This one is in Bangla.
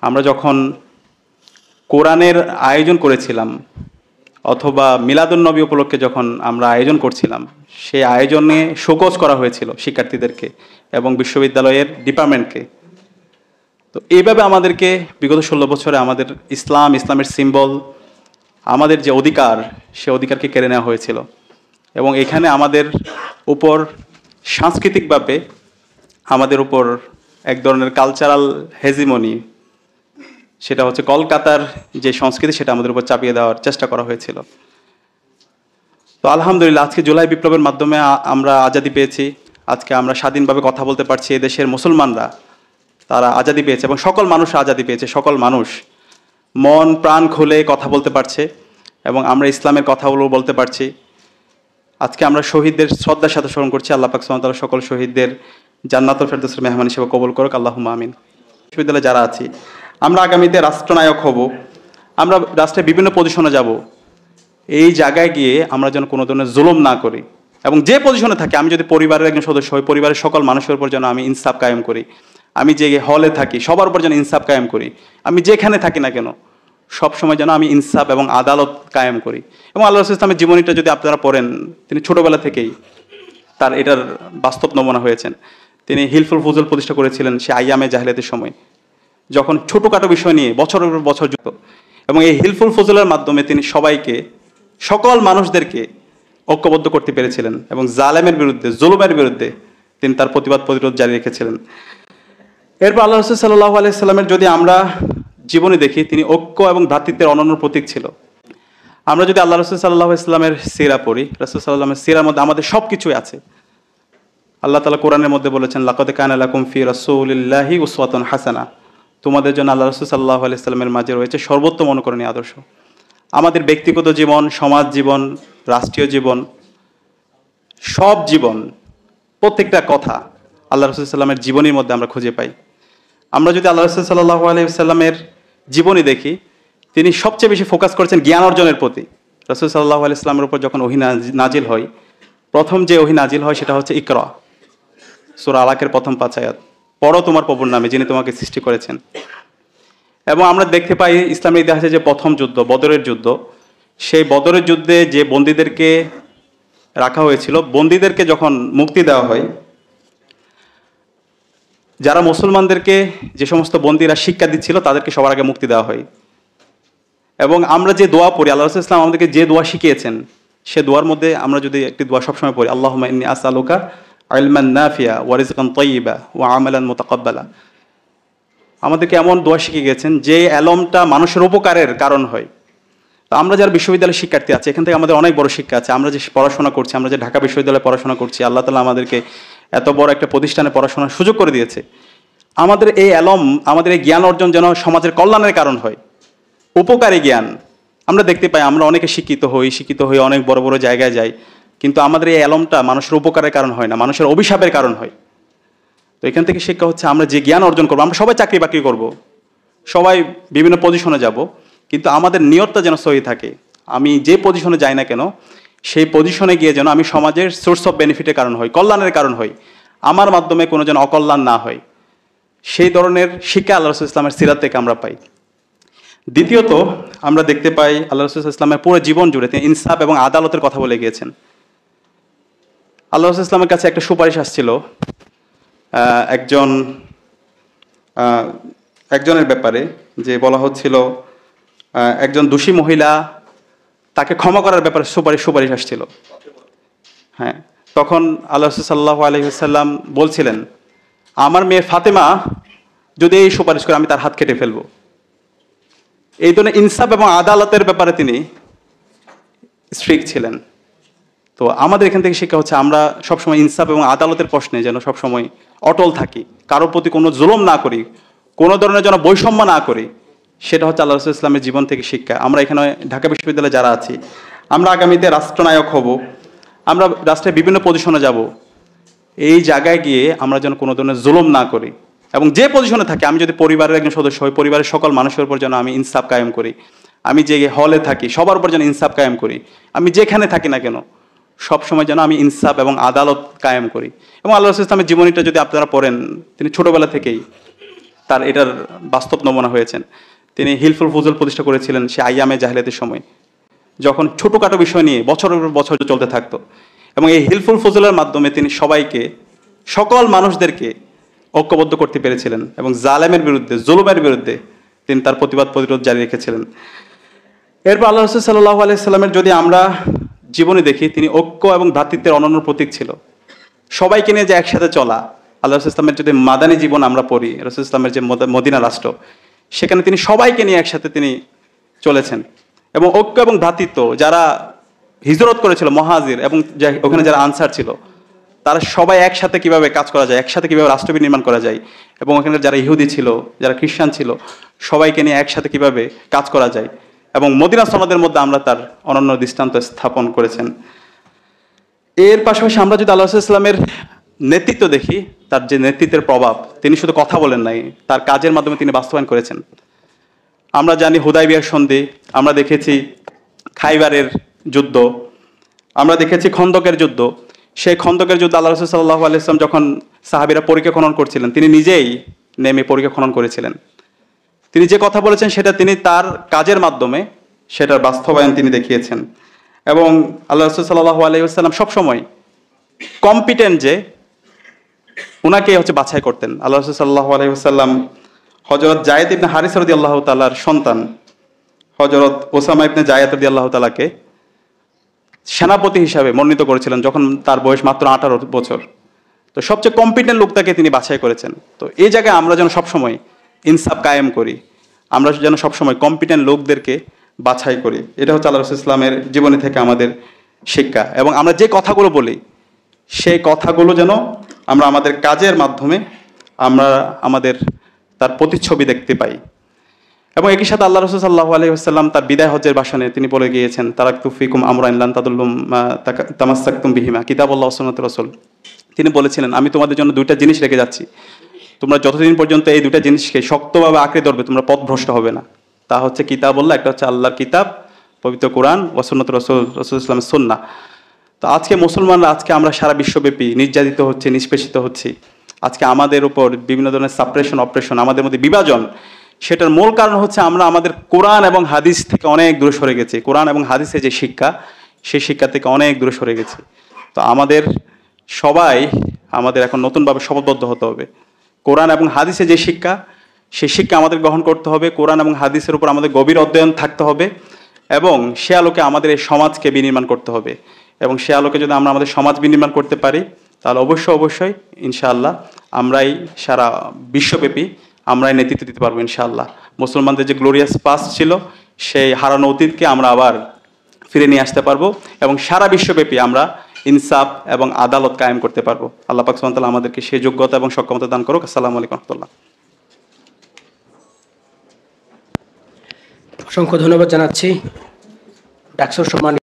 আমরা যখন কোরআনের আয়োজন করেছিলাম অথবা মিলাদুন্নবী উপলক্ষে যখন আমরা আয়োজন করছিলাম, সেই আয়োজনে শোকজ করা হয়েছিল শিক্ষার্থীদেরকে এবং বিশ্ববিদ্যালয়ের ডিপার্টমেন্টকে। তো এইভাবে আমাদেরকে বিগত 16 বছরে আমাদের ইসলামের সিম্বল, আমাদের যে অধিকার, সে অধিকারকে কেড়ে নেওয়া হয়েছিল। এবং এখানে আমাদের উপর সাংস্কৃতিকভাবে আমাদের উপর এক ধরনের কালচারাল হেজিমনি, সেটা হচ্ছে কলকাতার যে সংস্কৃতি, সেটা আমাদের উপর চাপিয়ে দেওয়ার চেষ্টা করা হয়েছিল। তো আলহামদুলিল্লাহ, আজকে জুলাই বিপ্লবের মাধ্যমে আমরা আজাদি পেয়েছি। আজকে আমরা স্বাধীনভাবে কথা বলতে পারছি। এদেশের মুসলমানরা তারা আজাদি পেয়েছে এবং সকল মানুষ আজাদি পেয়েছে। সকল মানুষ মন প্রাণ খুলে কথা বলতে পারছে এবং আমরা ইসলামের কথাগুলো বলতে পারছি। আজকে আমরা শহীদদের শ্রদ্ধার সাথে স্মরণ করছি। আল্লাহ পাক সুবহানাহু ওয়া তাআলা সকল শহীদদের জান্নাতুল ফেরদৌসের মেহমান হিসেবে কবুল করুক, আল্লাহুম্মা আমিন। বিশ্ববিদ্যালয়ে যারা আছি, আমরা আগামীতে রাষ্ট্রনায়ক হব, আমরা রাষ্ট্রের বিভিন্ন পজিশনে যাব। এই জায়গায় গিয়ে আমরা যেন কোনো ধরনের জুলুম না করি এবং যে পজিশনে থাকি, আমি যদি পরিবারের একজন সদস্য হই, পরিবারের সকল মানুষের উপর যেন আমি ইনসাফ কায়েম করি। আমি যে হলে থাকি, সবার উপর যেন ইনসাফ কায়েম করি। আমি যেখানে থাকি না কেন, সবসময় যেন আমি ইনসাফ এবং আদালত কায়েম করি। এবং আল্লাহ রাসূল ইসলামের জীবনীটা যদি আপনারা পড়েন, তিনি ছোটোবেলা থেকেই তার এটার বাস্তব নমুনা হয়েছেন। তিনি হিলফুল ফুজুল প্রতিষ্ঠা করেছিলেন সে আইয়ামে জাহিলিয়াতের সময়, যখন ছোটোখাটো বিষয় নিয়ে বছরের পর বছর যুক্ত। এবং এই হিলফুল ফজলের মাধ্যমে তিনি সবাইকে, সকল মানুষদেরকে ঐক্যবদ্ধ করতে পেরেছিলেন এবং জালেমের বিরুদ্ধে, জুলুমের বিরুদ্ধে তিনি তার প্রতিবাদ প্রতিরোধ জারি রেখেছিলেন। এরপর আল্লাহ রাসূল সাল্লাল্লাহু আলাইহি সাল্লামের যদি আমরা জীবনে দেখি, তিনি ঐক্য এবং ভ্রাতৃত্বের অনন্য প্রতীক ছিল। আমরা যদি আল্লাহ রাসূল সাল্লাল্লাহু আলাইহি সাল্লামের সিরা পড়ি, রাসূল সাল্লাল্লাহু আলাইহি সিরার মধ্যে আমাদের সব কিছুই আছে। আল্লাহ তাআলা কোরআনের মধ্যে বলেছেন, লাকাদ কানা লাকুম ফি রাসূলিল্লাহি উসওয়াতুন হাসানাহ, তোমাদের জন্য আল্লাহ রাসূল সাল্লাল্লাহু আলাইহি সাল্লামের মাঝে রয়েছে সর্বোত্তম অনুকরণীয় আদর্শ। আমাদের ব্যক্তিগত জীবন, সমাজ জীবন, রাষ্ট্রীয় জীবন, সব জীবন, প্রত্যেকটা কথা আল্লাহ রাসূল সাল্লামের জীবনীর মধ্যে আমরা খুঁজে পাই। আমরা যদি আল্লাহ রাসূল সাল্লাল্লাহু আলাইহি সাল্লামের জীবনী দেখি, তিনি সবচেয়ে বেশি ফোকাস করেছেন জ্ঞান অর্জনের প্রতি। রাসূল সাল্লাল্লাহু আলাইহি সাল্লামের উপর যখন ওহী নাজিল হয়, প্রথম যে ওহী নাজিল হয় সেটা হচ্ছে ইকরা, সূরা আলাকের প্রথম 5 আয়াত, পড়ো তোমার প্রভুর নামে যিনি তোমাকে সৃষ্টি করেছেন। এবং আমরা দেখতে পাই ইসলামের ইতিহাসে যে প্রথম যুদ্ধ, বদরের যুদ্ধ, সেই বদরের যুদ্ধে যে বন্দীদেরকে রাখা হয়েছিল, বন্দীদেরকে যখন মুক্তি দেওয়া হয়, যারা মুসলমানদেরকে, যে সমস্ত বন্দীরা শিক্ষা দিচ্ছিল, তাদেরকে সবার আগে মুক্তি দেওয়া হয়। এবং আমরা যে দোয়া পড়ি, আল্লাহ রাসূল ইসলাম আমাদেরকে যে দোয়া শিখিয়েছেন, সে দোয়ার মধ্যে আমরা যদি একটি দোয়া সবসময় পড়ি, আল্লাহুম্মা ইন্নী আসআলুকা ইলমান নাফিয়া ওয়া রিজকান তাইয়্যিবা ওয়া আমালান মুতাকাব্বালা, আমাদেরকে এমন দোয়া শিখিয়ে গেছেন যে এলমটা মানুষের উপকারের কারণ হয়। তো আমরা যারা বিশ্ববিদ্যালয়ের শিক্ষার্থী আছে, এখান থেকে আমাদের অনেক বড় শিক্ষা আছে। আমরা যে পড়াশোনা করছি, আমরা যে ঢাকা বিশ্ববিদ্যালয়ে পড়াশোনা করছি, আল্লাহ তাআলা আমাদেরকে এত বড় একটা প্রতিষ্ঠানে পড়াশোনার সুযোগ করে দিয়েছে। আমাদের এই এলম, আমাদের এই জ্ঞান অর্জন যেন সমাজের কল্যাণের কারণ হয়, উপকারী জ্ঞান। আমরা দেখতে পাই আমরা অনেকে শিক্ষিত হই, অনেক বড় বড় জায়গায় যাই, কিন্তু আমাদের এই এলমটা মানুষের উপকারের কারণ হয় না, মানুষের অভিশাপের কারণ হয়। তো এখান থেকে শিক্ষা হচ্ছে, আমরা যে জ্ঞান অর্জন করবো, আমরা সবাই চাকরি বাকরি করব, সবাই বিভিন্ন পজিশনে যাব, কিন্তু আমাদের নিয়তটা যেন সহি থাকে। আমি যে পজিশনে যাই না কেন, সেই পজিশনে গিয়ে যেন আমি সমাজের সোর্স অফ বেনিফিটের কারণ হই, কল্যাণের কারণ হই, আমার মাধ্যমে কোনো যেন অকল্যাণ না হয়। সেই ধরনের শিক্ষা আল্লাহ রাসূল ইসলামের সিরাত থেকে আমরা পাই। দ্বিতীয়ত, আমরা দেখতে পাই আল্লাহ রাসূল ইসলামের পুরো জীবন জুড়ে তিনি ইনসাফ এবং আদালতের কথা বলে গিয়েছেন। আল্লাহ রাসূল ইসলামের কাছে একটা সুপারিশ আসছিল একজনের ব্যাপারে, যে বলা হচ্ছিল একজন দোষী মহিলা, তাকে ক্ষমা করার ব্যাপারে সুপারিশ আসছিল। হ্যাঁ, তখন আল্লাহ রাসূল সাল্লাল্লাহু আলাইহি ওয়াসাল্লাম বলছিলেন, আমার মেয়ে ফাতেমা যদি এই সুপারিশ করে, আমি তার হাত কেটে ফেলবো। এই ধরনের ইনসাফ এবং আদালতের ব্যাপারে তিনি স্ট্রিক্ট ছিলেন। তো আমাদের এখান থেকে শিক্ষা হচ্ছে, আমরা সবসময় ইনসাফ এবং আদালতের প্রশ্নে যেন সবসময় অটল থাকি, কারোর প্রতি কোনো জুলুম না করি, কোনো ধরনের যেন বৈষম্য না করি। সেটা হচ্ছে আল্লাহ রাসূল ইসলামের জীবন থেকে শিক্ষা। আমরা এখানে ঢাকা বিশ্ববিদ্যালয়ে যারা আছি, আমরা আগামীতে রাষ্ট্রনায়ক হব, আমরা রাষ্ট্রের বিভিন্ন পজিশনে যাব। এই জায়গায় গিয়ে আমরা যেন কোনো ধরনের জুলুম না করি এবং যে পজিশনে থাকি, আমি যদি পরিবারের একজন সদস্য হই, পরিবারের সকল মানুষের উপর যেন আমি ইনসাফ কায়েম করি। আমি যে হলে থাকি, সবার উপর যেন ইনসাফ কায়েম করি। আমি যেখানে থাকি না কেন, সবসময় যেন আমি ইনসাফ এবং আদালত কায়েম করি। এবং আল্লাহ রাসূল ইসলামের জীবনীটা যদি আপনারা পড়েন, তিনি ছোটোবেলা থেকেই তার এটার বাস্তব নমুনা হয়েছেন। তিনি হিলফুল ফুজুল প্রতিষ্ঠা করেছিলেন সে আইয়ামে জাহিলিয়াতের সময়, যখন ছোটোখাটো বিষয় নিয়ে বছরের পর বছর চলতে থাকতো। এবং এই হিলফুল ফজলের মাধ্যমে তিনি সবাইকে, সকল মানুষদেরকে ঐক্যবদ্ধ করতে পেরেছিলেন এবং জালেমের বিরুদ্ধে, জুলুমের বিরুদ্ধে তিনি তার প্রতিরোধ জারি রেখেছিলেন। এরপর আল্লাহ রাসূল সাল্লাল্লাহু আলাইহি সাল্লামের যদি আমরা জীবনে দেখি, তিনি ঐক্য এবং ভ্রাতৃত্বের অনন্য প্রতীক ছিল। সবাইকে নিয়ে যে একসাথে চলা, আল্লাহ রাসূল ইসলামের যদি মাদানী জীবন আমরা পড়ি, রাসূল ইসলামের যে মদিনা রাষ্ট্র, সেখানে তিনি সবাইকে নিয়ে একসাথে তিনি চলেছেন। এবং ঐক্য এবং ভ্রাতৃত্ব, যারা হিজরত করেছিল মহাজির এবং ওখানে যারা আনসার ছিল, তারা সবাই একসাথে কিভাবে কাজ করা যায়, একসাথে কিভাবে রাষ্ট্র নির্মাণ করা যায়, এবং ওখানে যারা ইহুদি ছিল, যারা খ্রিস্টান ছিল, সবাইকে নিয়ে একসাথে কিভাবে কাজ করা যায়, এবং মদিনা সনদের মধ্যে আমরা তার অনন্য দৃষ্টান্ত স্থাপন করেছেন। এর পাশাপাশি আমরা যদি আল্লাহ রাসূল ইসলামের নেতৃত্ব দেখি, তার যে নেতৃত্বের প্রভাব, তিনি শুধু কথা বলেন নাই, তার কাজের মাধ্যমে তিনি বাস্তবায়ন করেছেন। আমরা জানি হুদাইবিয়ার সন্ধি, আমরা দেখেছি খাইবারের যুদ্ধ, আমরা দেখেছি খন্দকের যুদ্ধ। সেই খন্দকের যুদ্ধ আল্লাহ রাসূল সাল্লাল্লাহু আলাইহি ওয়াসাল্লাম যখন সাহাবীরা পরীক্ষা খনন করছিলেন, তিনি নিজেই নেমে পরীক্ষা খনন করেছিলেন। তিনি যে কথা বলেছেন সেটা তিনি তার কাজের মাধ্যমে সেটার বাস্তবায়ন তিনি দেখিয়েছেন। এবং আল্লাহ রাসূল সাল্লাল্লাহু আলাইহি ওয়াসাল্লাম সবসময় কম্পিটেন্ট যে, উনাকে বাছাই করতেন। আল্লাহ রাসূল সাল্লাল্লাহু আলাইহি ওয়াসাল্লাম হযরত যায়েদ ইবনে হারিসা রাদিয়াল্লাহু তাআলার সন্তান হযরত ওসামা ইবনে যায়েদ রাদিয়াল্লাহু তাআলাকে সেনাপতি হিসাবে মনোনীত করেছিলেন যখন তার বয়স মাত্র 18 বছর। তো সবচেয়ে কম্পিটেন্ট লোকটাকে তিনি বাছাই করেছেন। তো এই জায়গায় আমরা যেন সবসময় ইনসাফ কায়েম করি, আমরা যেন সবসময় কম্পিটেন্ট লোকদেরকে বাছাই করি। এটা হচ্ছে আল্লাহ রাসূল ইসলামের জীবনী থেকে আমাদের শিক্ষা। এবং আমরা যে কথাগুলো বলি, সেই কথাগুলো যেন আমরা আমাদের কাজের মাধ্যমে আমরা আমাদের তার প্রতিচ্ছবি দেখতে পাই। এবং একই সাথে আল্লাহ রাসূল সাল্লাল্লাহু আলাইহি ওয়াসাল্লাম তার বিদায় হজ্জের ভাষণে তিনি বলে গিয়েছেন, তারাকতু ফিকুম আমরান লান তাদুল্লু মা তামাসসাকতুম বিহিমা কিতাবুল্লাহ ওয়া সুন্নাতুর রাসূল। তিনি বলেছিলেন, আমি তোমাদের জন্য দুইটা জিনিস রেখে যাচ্ছি, তোমরা যতদিন পর্যন্ত এই দুইটা জিনিসকে শক্তভাবে আঁকড়ে ধরবে, তোমরা পথভ্রষ্ট হবে না। তা হচ্ছে কিতাবুল্লাহ, একটা হচ্ছে আল্লাহর কিতাব পবিত্র কোরআন, ওয়া সুন্নাতুর রাসূল, রাসূল ইসলামের সুন্নাহ। তো আজকে মুসলমানরা, আজকে আমরা সারা বিশ্বব্যাপী নির্যাতিত হচ্ছে, নিষ্পেষিত হচ্ছি। আজকে আমাদের উপর বিভিন্ন ধরনের সাপ্রেশন, অপারেশন, আমাদের মধ্যে বিভাজন, সেটার মূল কারণ হচ্ছে আমরা আমাদের কোরআন এবং হাদিস থেকে অনেক দূরে সরে গেছি। কোরআন এবং হাদিসের যে শিক্ষা, সেই শিক্ষা থেকে অনেক দূরে সরে গেছি। তো আমাদের এখন নতুনভাবে শপথবদ্ধ হতে হবে। কোরআন এবং হাদিসের যে শিক্ষা, সেই শিক্ষা আমাদের গ্রহণ করতে হবে। কোরআন এবং হাদিসের উপর আমাদের গভীর অধ্যয়ন থাকতে হবে এবং সে আলোকে আমাদের এই সমাজকে বিনির্মাণ করতে হবে। এবং সে আলোকে যদি আমরা আমাদের সমাজ বিনির্মাণ করতে পারি, তাহলে অবশ্যই ইনশাআল্লাহ আমরাই সারা বিশ্বব্যাপী আমরাই নেতৃত্ব দিতে পারবো ইনশাআল্লাহ। মুসলমানদের যে গ্লোরিয়াস পাস্ট ছিল, সেই হারানো অতীতকে আমরা আবার ফিরে নিয়ে আসতে পারবো এবং সারা বিশ্বব্যাপী আমরা ইনসাফ এবং আদালত কায়েম করতে পারবো। আল্লাহ পাক সুবহানাহু ওয়া তাআলা আমাদেরকে সেই যোগ্যতা এবং সক্ষমতা দান করুক। আসসালামু আলাইকুম ওয়া রাহমাতুল্লাহ। অসংখ্য ধন্যবাদ জানাচ্ছি ডাকসুর সম্মানিত